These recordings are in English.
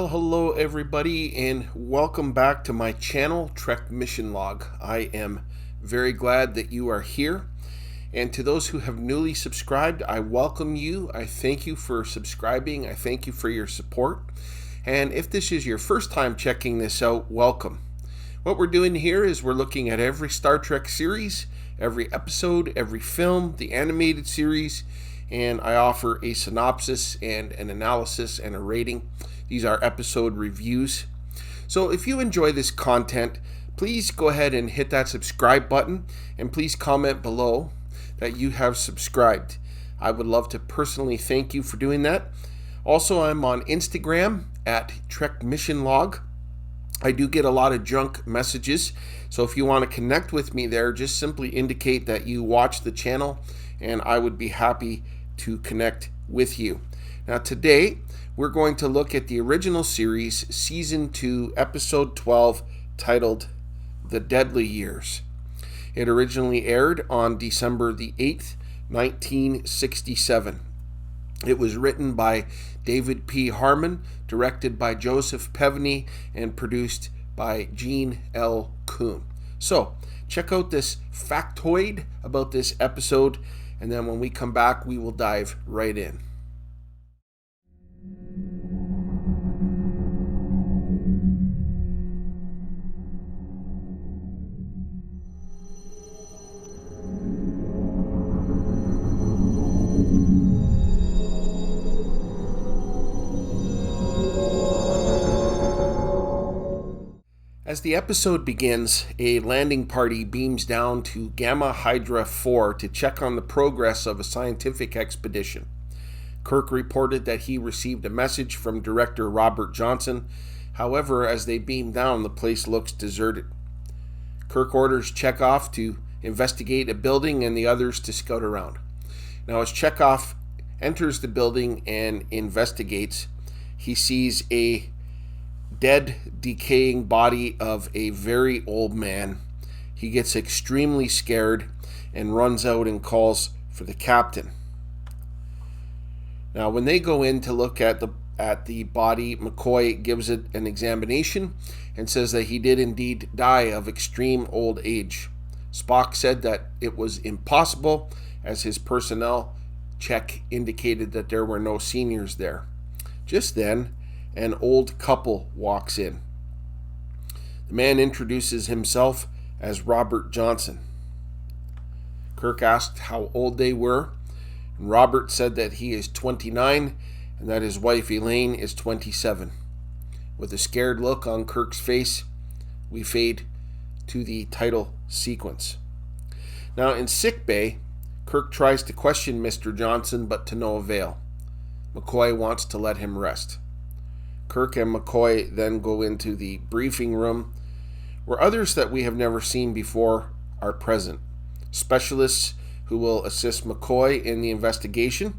Well, hello everybody, and welcome back to my channel, Trek Mission Log. I am very glad that you are here. And to those who have newly subscribed, I welcome you. I thank you for subscribing. I thank you for your support. And if this is your first time checking this out, welcome. What we're doing here is we're looking at every Star Trek series, every episode, every film, the animated series, and I offer a synopsis and an analysis and a rating. These are episode reviews. So if you enjoy this content, please go ahead and hit that subscribe button, and please comment below that you have subscribed. I would love to personally thank you for doing that. Also, I'm on Instagram at Trek Mission Log. I do get a lot of junk messages, so if you want to connect with me there, just simply indicate that you watch the channel and I would be happy to connect with you. Now today, we're going to look at the original series, Season 2, Episode 12, titled The Deadly Years. It originally aired on December the 8th, 1967. It was written by David P. Harmon, directed by Joseph Pevney, and produced by Gene L. Kuhn. So, check out this factoid about this episode, and then when we come back, we will dive right in. As the episode begins, a landing party beams down to Gamma Hydra IV to check on the progress of a scientific expedition. Kirk reported that he received a message from director Robert Johnson. However, as they beam down, the place looks deserted. Kirk orders Chekhov to investigate a building and the others to scout around. Now, as Chekhov enters the building and investigates, he sees a dead, decaying body of a very old man. He gets extremely scared and runs out and calls for the captain. Now, when they go in to look at the body, McCoy gives it an examination and says that he did indeed die of extreme old age. Spock said that it was impossible, as his personnel check indicated that there were no seniors there. Just then, an old couple walks in. The man introduces himself as Robert Johnson. Kirk asked how old they were, and Robert said that he is 29 and that his wife Elaine is 27. With a scared look on Kirk's face, we fade to the title sequence. Now in sickbay, Kirk tries to question Mr. Johnson, but to no avail. McCoy wants to let him rest. Kirk and McCoy then go into the briefing room, where others that we have never seen before are present. Specialists who will assist McCoy in the investigation,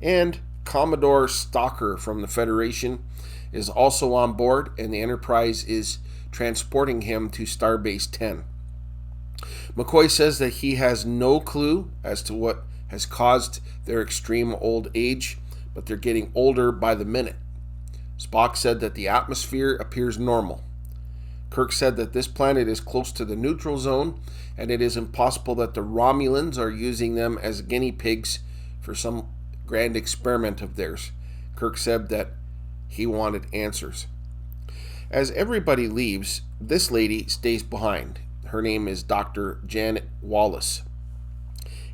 and Commodore Stalker from the Federation is also on board, and the Enterprise is transporting him to Starbase 10. McCoy says that he has no clue as to what has caused their extreme old age, but they're getting older by the minute. Spock said that the atmosphere appears normal. Kirk said that this planet is close to the neutral zone, and it is impossible that the Romulans are using them as guinea pigs for some grand experiment of theirs. Kirk said that he wanted answers. As everybody leaves, this lady stays behind. Her name is Dr. Janet Wallace.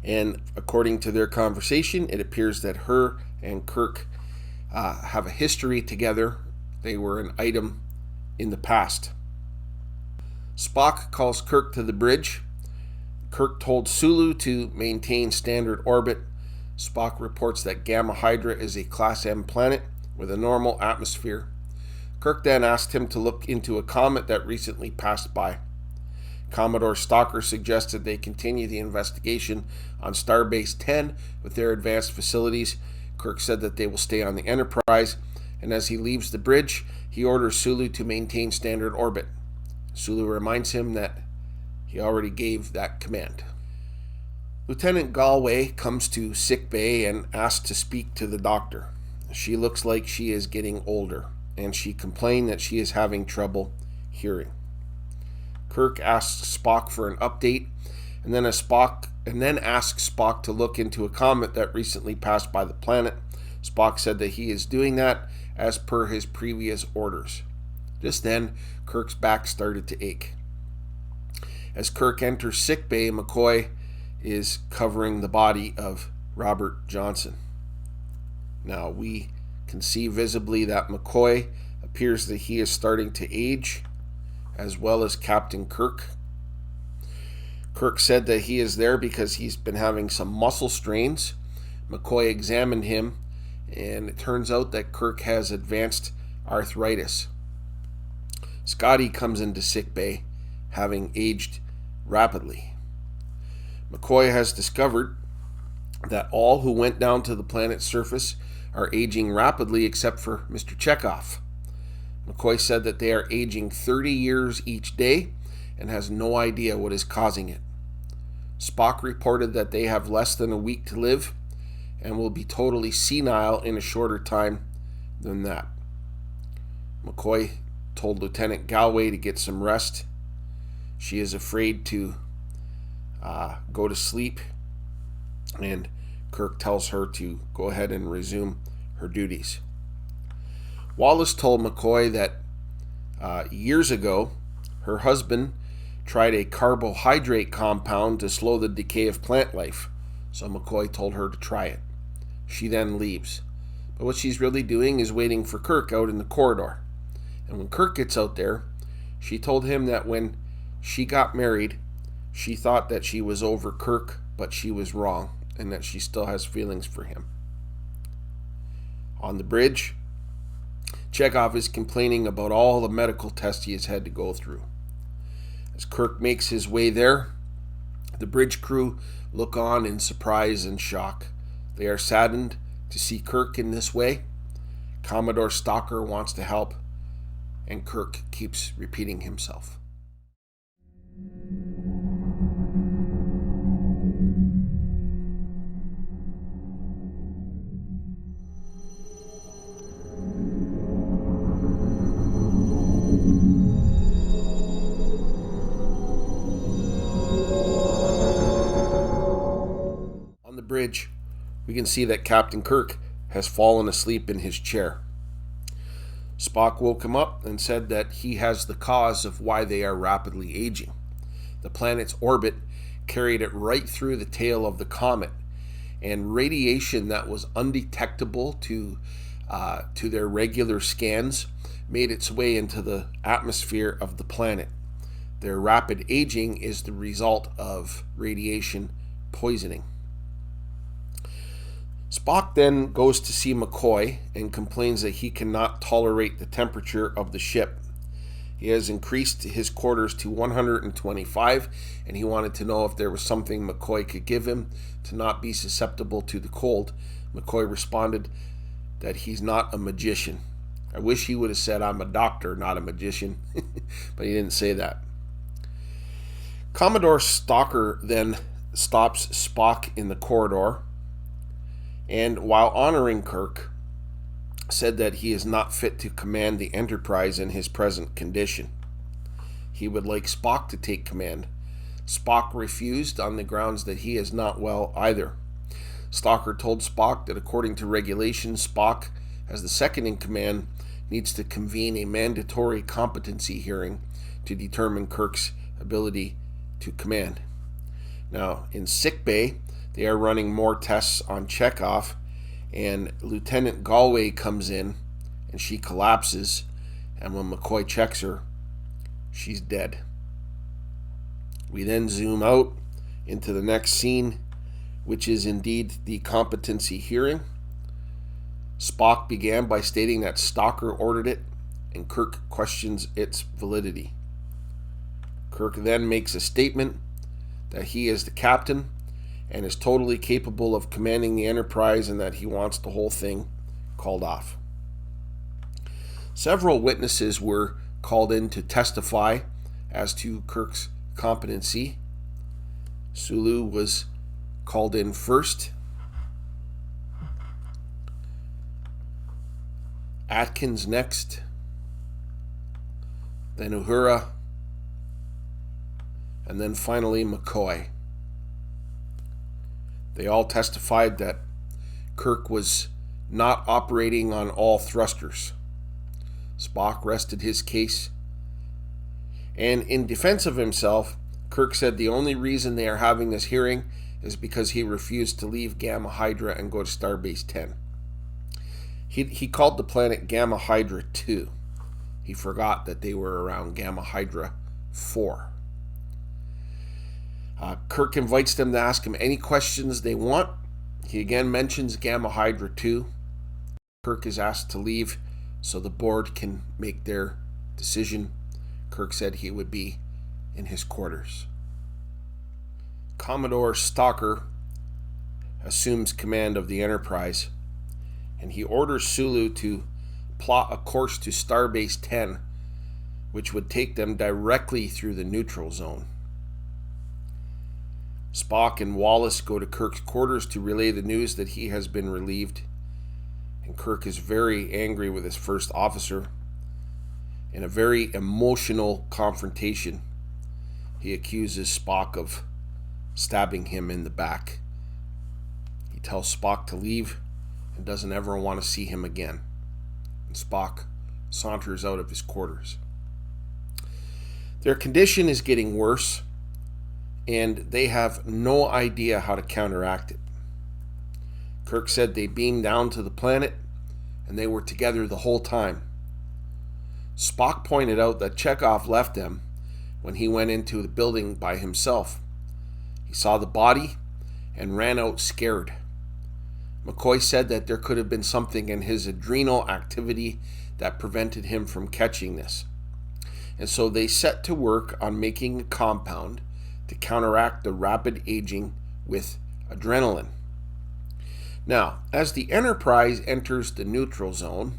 And according to their conversation, it appears that her and Kirk have a history together. They were an item in the past. Spock calls Kirk to the bridge. Kirk told Sulu to maintain standard orbit. Spock reports that Gamma Hydra is a Class M planet with a normal atmosphere. Kirk then asked him to look into a comet that recently passed by. Commodore Stalker suggested they continue the investigation on Starbase 10 with their advanced facilities. Kirk said that they will stay on the Enterprise, and as he leaves the bridge, he orders Sulu to maintain standard orbit. Sulu reminds him that he already gave that command. Lieutenant Galway comes to sickbay and asks to speak to the doctor. She looks like she is getting older. and she complained that she is having trouble hearing. Kirk asks Spock for an update, and then asks Spock to look into a comet that recently passed by the planet. Spock said that he is doing that as per his previous orders. Just then, Kirk's back started to ache. As Kirk enters sickbay, McCoy is covering the body of Robert Johnson. Now, we can see visibly that McCoy appears that he is starting to age, as well as Captain Kirk. Kirk said that he is there because he's been having some muscle strains. McCoy examined him, and it turns out that Kirk has advanced arthritis. Scotty comes into sickbay, having aged rapidly. McCoy has discovered that all who went down to the planet's surface are aging rapidly except for Mr. Chekhov. McCoy said that they are aging 30 years each day and has no idea what is causing it. Spock reported that they have less than a week to live and will be totally senile in a shorter time than that. McCoy told Lieutenant Galway to get some rest. She is afraid to go to sleep, and Kirk tells her to go ahead and resume her duties. Wallace told McCoy that years ago, her husband tried a carbohydrate compound to slow the decay of plant life, so McCoy told her to try it. She then leaves. But what she's really doing is waiting for Kirk out in the corridor. And when Kirk gets out there, she told him that when she got married, she thought that she was over Kirk, but she was wrong, and that she still has feelings for him. On the bridge, Chekhov is complaining about all the medical tests he has had to go through. As Kirk makes his way there, the bridge crew look on in surprise and shock. They are saddened to see Kirk in this way. Commodore Stalker wants to help, and Kirk keeps repeating himself. On the bridge, we can see that Captain Kirk has fallen asleep in his chair. Spock woke him up and said that he has the cause of why they are rapidly aging. The planet's orbit carried it right through the tail of the comet, and radiation that was undetectable to their regular scans made its way into the atmosphere of the planet. Their rapid aging is the result of radiation poisoning. Spock then goes to see McCoy and complains that he cannot tolerate the temperature of the ship. He has increased his quarters to 125, and he wanted to know if there was something McCoy could give him to not be susceptible to the cold. McCoy responded that he's not a magician. I wish he would have said, "I'm a doctor, not a magician," but he didn't say that. Commodore Stalker then stops Spock in the corridor, and while honoring Kirk, said that he is not fit to command the Enterprise in his present condition. He would like Spock to take command. Spock refused on the grounds that he is not well either. Stalker told Spock that according to regulations, Spock, as the second in command, needs to convene a mandatory competency hearing to determine Kirk's ability to command. Now, in sickbay, they are running more tests on Chekhov, and Lieutenant Galway comes in, and she collapses, and when McCoy checks her, she's dead. We then zoom out into the next scene, which is indeed the competency hearing. Spock began by stating that Stalker ordered it, and Kirk questions its validity. Kirk then makes a statement that he is the captain and is totally capable of commanding the Enterprise, and that he wants the whole thing called off. Several witnesses were called in to testify as to Kirk's competency. Sulu was called in first. Atkins next. then Uhura, and then finally McCoy. They all testified that Kirk was not operating on all thrusters. Spock rested his case, and in defense of himself, Kirk said the only reason they are having this hearing is because he refused to leave Gamma Hydra and go to Starbase 10. He called the planet Gamma Hydra II. He forgot that they were around Gamma Hydra IV. Kirk invites them to ask him any questions they want. He again mentions Gamma Hydra II. Kirk is asked to leave so the board can make their decision. Kirk said he would be in his quarters. Commodore Stalker assumes command of the Enterprise, and he orders Sulu to plot a course to Starbase 10, which would take them directly through the neutral zone. Spock and Wallace go to Kirk's quarters to relay the news that he has been relieved, and Kirk is very angry with his first officer. In a very emotional confrontation, he accuses Spock of stabbing him in the back. He tells Spock to leave and doesn't ever want to see him again. And Spock saunters out of his quarters. Their condition is getting worse, and they have no idea how to counteract it. Kirk said they beamed down to the planet, and they were together the whole time. Spock pointed out that Chekhov left them when he went into the building by himself. He saw the body and ran out scared. McCoy said that there could have been something in his adrenal activity that prevented him from catching this. And so they set to work on making a compound to counteract the rapid aging with adrenaline. Now, as the Enterprise enters the neutral zone,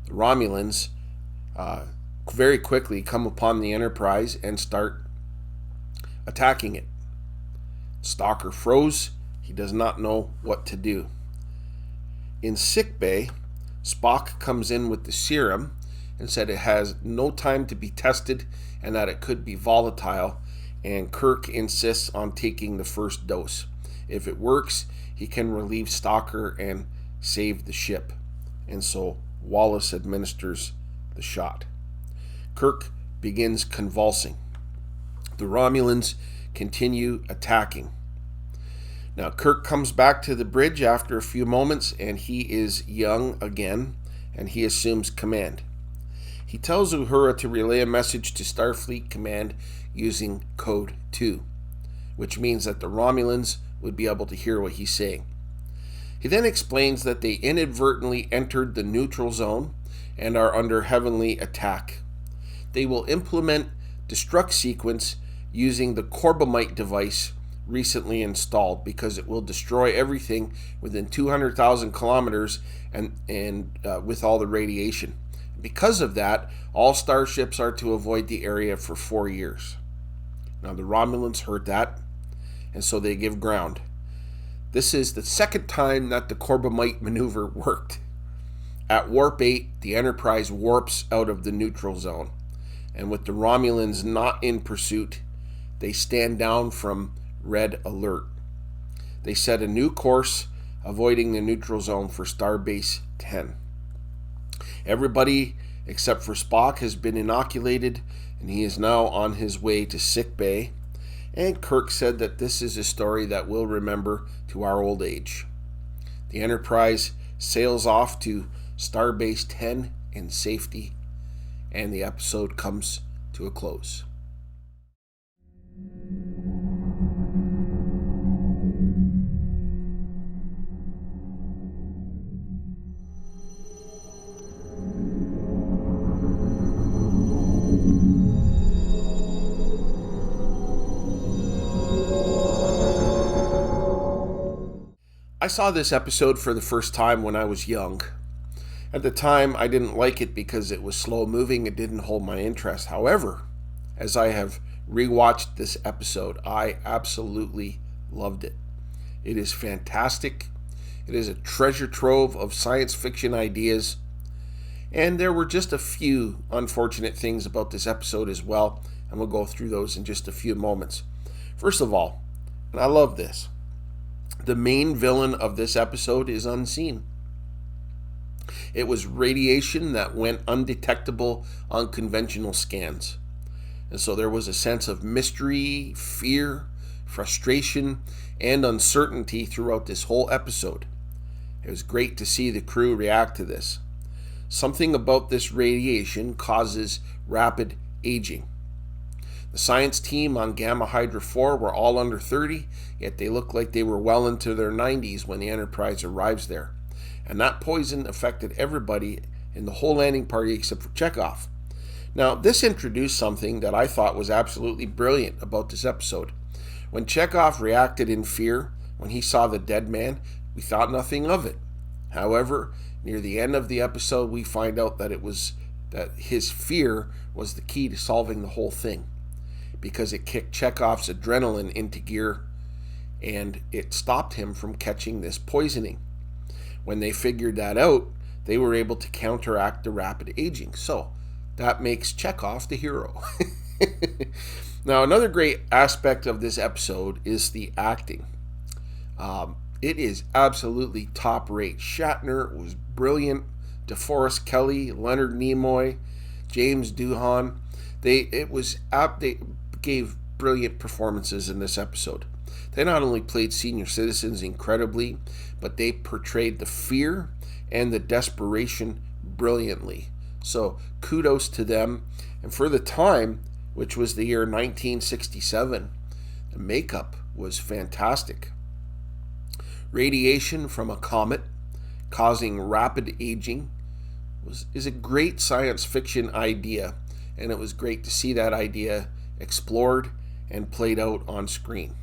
the Romulans very quickly come upon the Enterprise and start attacking it. Stalker froze. He does not know what to do. In sickbay, Spock comes in with the serum and said it has no time to be tested and that it could be volatile, and Kirk insists on taking the first dose. If it works, he can relieve Stalker and save the ship. And so Wallace administers the shot. Kirk begins convulsing. The Romulans continue attacking. Now Kirk comes back to the bridge after a few moments, and he is young again, and he assumes command. He tells Uhura to relay a message to Starfleet Command using Code 2, which means that the Romulans would be able to hear what he's saying. He then explains that they inadvertently entered the neutral zone and are under heavenly attack. They will implement destruct sequence using the Corbomite device recently installed because it will destroy everything within 200,000 kilometers and with all the radiation. Because of that, all starships are to avoid the area for 4 years. Now the Romulans heard that, and so they give ground. This is the second time that the Corbomite maneuver worked. At Warp 8, the Enterprise warps out of the neutral zone, and with the Romulans not in pursuit, they stand down from red alert. They set a new course, avoiding the neutral zone for Starbase 10. Everybody except for Spock has been inoculated, and he is now on his way to sickbay. And Kirk said that this is a story that we'll remember to our old age. The Enterprise sails off to Starbase 10 in safety, and the episode comes to a close. I saw this episode for the first time when I was young. At the time, I didn't like it because it was slow moving. It didn't hold my interest. However, as I have rewatched this episode, I absolutely loved it. It is fantastic. It is a treasure trove of science fiction ideas. And there were just a few unfortunate things about this episode as well, and we'll go through those in just a few moments. First of all, and I love this, the main villain of this episode is unseen. It was radiation that went undetectable on conventional scans. And so there was a sense of mystery, fear, frustration, and uncertainty throughout this whole episode. It was great to see the crew react to this. Something about this radiation causes rapid aging. The science team on Gamma Hydra IV were all under 30, yet they looked like they were well into their 90s when the Enterprise arrives there. And that poison affected everybody in the whole landing party except for Chekhov. Now, this introduced something that I thought was absolutely brilliant about this episode. When Chekhov reacted in fear when he saw the dead man, we thought nothing of it. However, near the end of the episode, we find out that his fear was the key to solving the whole thing, because it kicked Chekhov's adrenaline into gear and it stopped him from catching this poisoning. When they figured that out, they were able to counteract the rapid aging. So that makes Chekhov the hero. Now, another great aspect of this episode is the acting. It is absolutely top rate. Shatner was brilliant. DeForest Kelley, Leonard Nimoy, James Doohan. They gave brilliant performances in this episode. They not only played senior citizens incredibly, but they portrayed the fear and the desperation brilliantly. So kudos to them. And for the time, which was the year 1967, the makeup was fantastic. Radiation from a comet causing rapid aging is a great science fiction idea, and it was great to see that idea explored and played out on screen.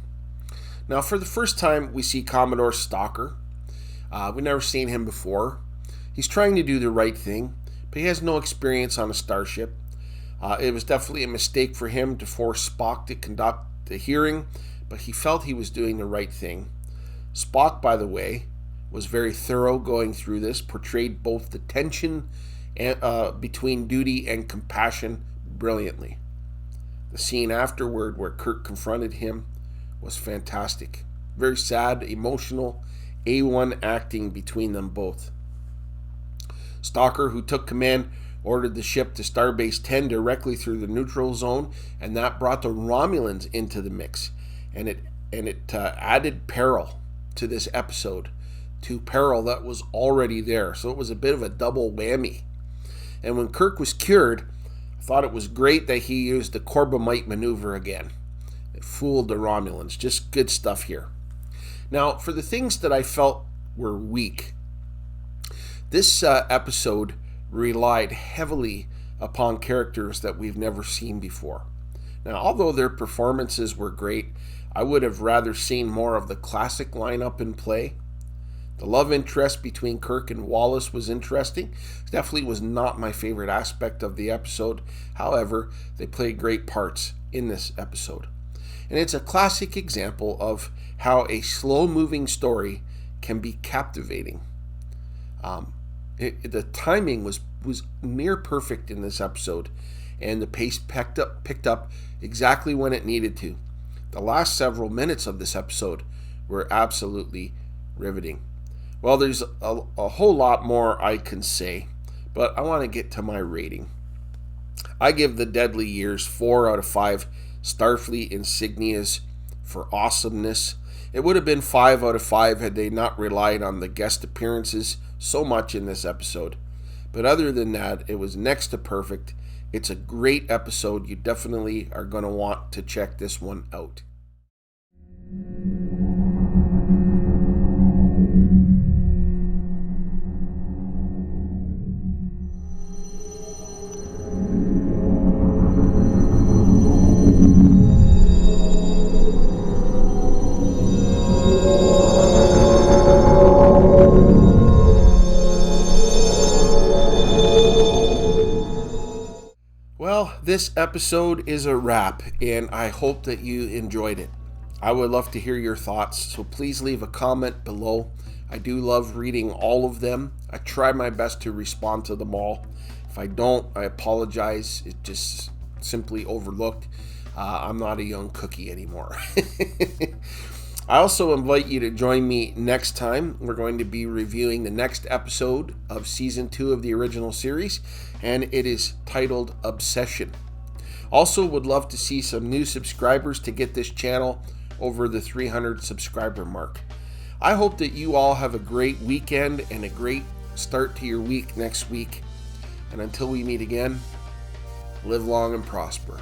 Now, for the first time, we see Commodore Stalker. We've never seen him before. He's trying to do the right thing, but he has no experience on a starship. It was definitely a mistake for him to force Spock to conduct the hearing, but he felt he was doing the right thing. Spock, by the way, was very thorough going through this, portrayed both the tension between duty and compassion brilliantly. The scene afterward where Kirk confronted him was fantastic. Very sad, emotional, A1 acting between them both. Stalker, who took command, ordered the ship to Starbase 10 directly through the neutral zone, and that brought the Romulans into the mix, and it added peril to this episode, to peril that was already there. So it was a bit of a double whammy. And when Kirk was cured, I thought it was great that he used the Corbomite maneuver again. It fooled the Romulans. Just good stuff here. Now, for the things that I felt were weak, this episode relied heavily upon characters that we've never seen before. Now, although their performances were great, I would have rather seen more of the classic lineup in play. The love interest between Kirk and Wallace was interesting. It definitely was not my favorite aspect of the episode. However, they played great parts in this episode. And it's a classic example of how a slow-moving story can be captivating. The timing was near perfect in this episode, and the pace picked up exactly when it needed to. The last several minutes of this episode were absolutely riveting. Well, there's a whole lot more I can say, but I want to get to my rating. I give The Deadly Years 4 out of 5 Starfleet insignias for awesomeness. It would have been 5 out of 5 had they not relied on the guest appearances so much in this episode. But other than that, it was next to perfect. It's a great episode. You definitely are going to want to check this one out. Well, this episode is a wrap, and I hope that you enjoyed it. I would love to hear your thoughts, so please leave a comment below. I do love reading all of them. I try my best to respond to them all. If I don't, I apologize. It just simply overlooked. I'm not a young cookie anymore. I also invite you to join me next time. We're going to be reviewing the next episode of Season 2 of the original series, and it is titled Obsession. Also, would love to see some new subscribers to get this channel over the 300 subscriber mark. I hope that you all have a great weekend and a great start to your week next week. And until we meet again, live long and prosper.